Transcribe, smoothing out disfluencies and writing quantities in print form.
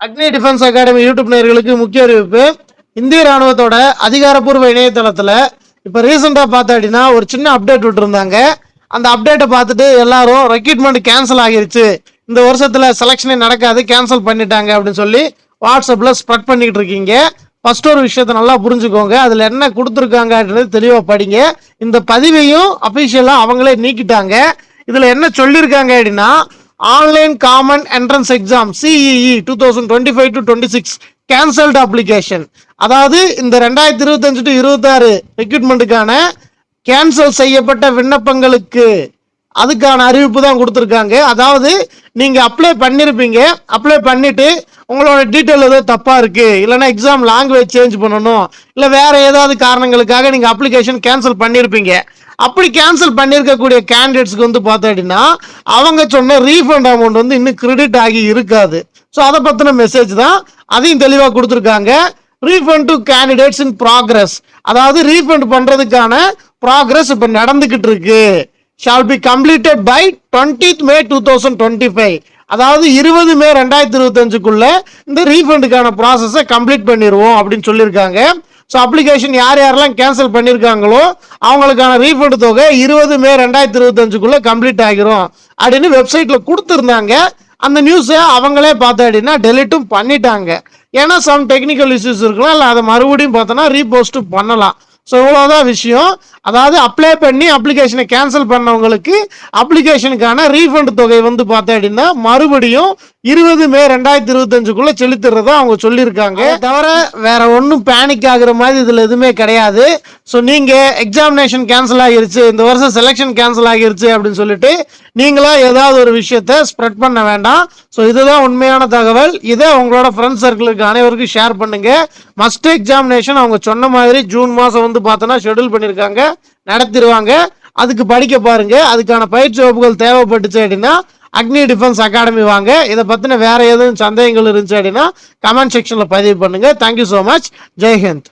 அக்னி defence academy YouTube நேயர்களுக்கு முக்கிய அறிவிப்பு. இந்திய ராணுவத்தோட அதிகாரப்பூர்வ இணையதளத்துல இப்ப ரீசெண்டா பார்த்தாடினா ஒரு சின்ன அப்டேட் விட்டுருந்தாங்க. அந்த அப்டேட்டை பார்த்துட்டு எல்லாரும் ரெக்ரூட்மெண்ட் கேன்சல் ஆகிருச்சு, இந்த வருஷத்துல செலக்ஷனே நடக்காது, கேன்சல் பண்ணிட்டாங்க அப்படின்னு சொல்லி வாட்ஸ்அப்ல ஸ்ப்ரெட் பண்ணிட்டு இருக்கீங்க. ஃபர்ஸ்ட் ஒரு விஷயத்த நல்லா புரிஞ்சுக்கோங்க, அதுல என்ன கொடுத்துருக்காங்கன்றது தெளிவா படிங்க. இந்த பதிவையும் அபிஷியலா அவங்களே நீக்கிட்டாங்க. இதுல என்ன சொல்லியிருக்காங்க அப்படின்னா, online common entrance exam CEE 2025-26 cancelled application. அதாவது இந்த 2025 to 26 ரெக்ரூட்மெண்ட்டுக்கான கேன்சல் செய்யப்பட்ட விண்ணப்பங்களுக்கு அதுக்கான அறிவிப்பு தான் கொடுத்துருக்காங்க. அதாவது நீங்க அப்ளை பண்ணிருப்பீங்க, அப்ளை பண்ணிட்டு உங்களோட டீட்டெயில் ஏதோ தப்பா இருக்கு, இல்லைன்னா எக்ஸாம் லாங்குவேஜ் சேஞ்ச் பண்ணணும், இல்லை வேற ஏதாவது காரணங்களுக்காக நீங்க அப்ளிகேஷன் கேன்சல் பண்ணிருப்பீங்க. அப்படி கேன்சல் பண்ணியிருக்கக்கூடிய கேண்டிடேட்ஸ்க்கு வந்து பார்த்தீங்கன்னா அவங்க சொன்ன ரீஃபண்ட் அமௌண்ட் வந்து இன்னும் கிரெடிட் ஆகி இருக்காது. ஸோ அதை பற்றின மெசேஜ் தான், அதையும் தெளிவாக கொடுத்துருக்காங்க. Refund to candidates in progress, அதாவது ரீஃபண்ட் பண்றதுக்கான ப்ராக்ரஸ் இப்போ நடந்துகிட்டு இருக்கு. Shall be completed by 20th May 2025, அதாவது 20 மே 2025க்குள்ள இந்த ரீஃபண்டுக்கான ப்ராசஸை கம்ப்ளீட் பண்ணிடுவோம் அப்படின்னு சொல்லியிருக்காங்க. ஸோ அப்ளிகேஷன் யார் யாரெல்லாம் கேன்சல் பண்ணியிருக்காங்களோ அவங்களுக்கான ரீஃபண்ட் தொகை 20 மே 2025க்குள்ள கம்ப்ளீட் ஆகிரும் அப்படின்னு வெப்சைட்ல கொடுத்துருந்தாங்க. அந்த நியூஸை அவங்களே பார்த்தோம் அப்படின்னா டெலிட்டும் பண்ணிட்டாங்க. ஏன்னா சம் டெக்னிக்கல் இஷ்யூஸ் இருக்கலாம், இல்லை அதை மறுபடியும் பார்த்தோன்னா ரீபோஸ்ட் பண்ணலாம். ஸோ இவ்வளோதான் விஷயம். அதாவது அப்ளை பண்ணி அப்ளிகேஷனை கேன்சல் பண்ணவங்களுக்கு அப்ளிகேஷனுக்கான ரீஃபண்ட் தொகை வந்து பார்த்தோம் அப்படின்னா மறுபடியும் 20 மே 2025க்குள்ள செலுத்துறதா அவங்க சொல்லியிருக்காங்க. தவிர வேற ஒன்றும் பேனிக் ஆகுற மாதிரி இதில் எதுவுமே கிடையாது. ஸோ நீங்கள் எக்ஸாமினேஷன் கேன்சல் ஆகிருச்சு, இந்த வருஷம் செலெக்ஷன் கேன்சல் ஆகிருச்சு அப்படின்னு சொல்லிட்டு நீங்களா ஏதாவது ஒரு விஷயத்த ஸ்ப்ரெட் பண்ண வேண்டாம். ஸோ இதுதான் உண்மையான தகவல். இதை உங்களோட ஃப்ரெண்ட்ஸ் சர்க்கிளுக்கு அனைவருக்கும் ஷேர் பண்ணுங்க. மஸ்ட் எக்ஸாமினேஷன் அவங்க சொன்ன மாதிரி ஜூன் மாதம் வந்து பார்த்தோன்னா ஷெடியூல் பண்ணியிருக்காங்க, நடத்திடுவாங்க. அதுக்கு படிக்க பாருங்க. அதுக்கான பயிற்சி வகுப்புகள் தேவைப்பட்டுச்சு அப்படின்னா அக்னி டிஃபென்ஸ் அகாடமி வாங்க. இதை பற்றின வேற எதுவும் சந்தேகங்கள் இருந்துச்சு அப்படின்னா கமெண்ட் செக்ஷனில் பதிவு பண்ணுங்க. Thank you so much. ஜெய்ஹிந்த்.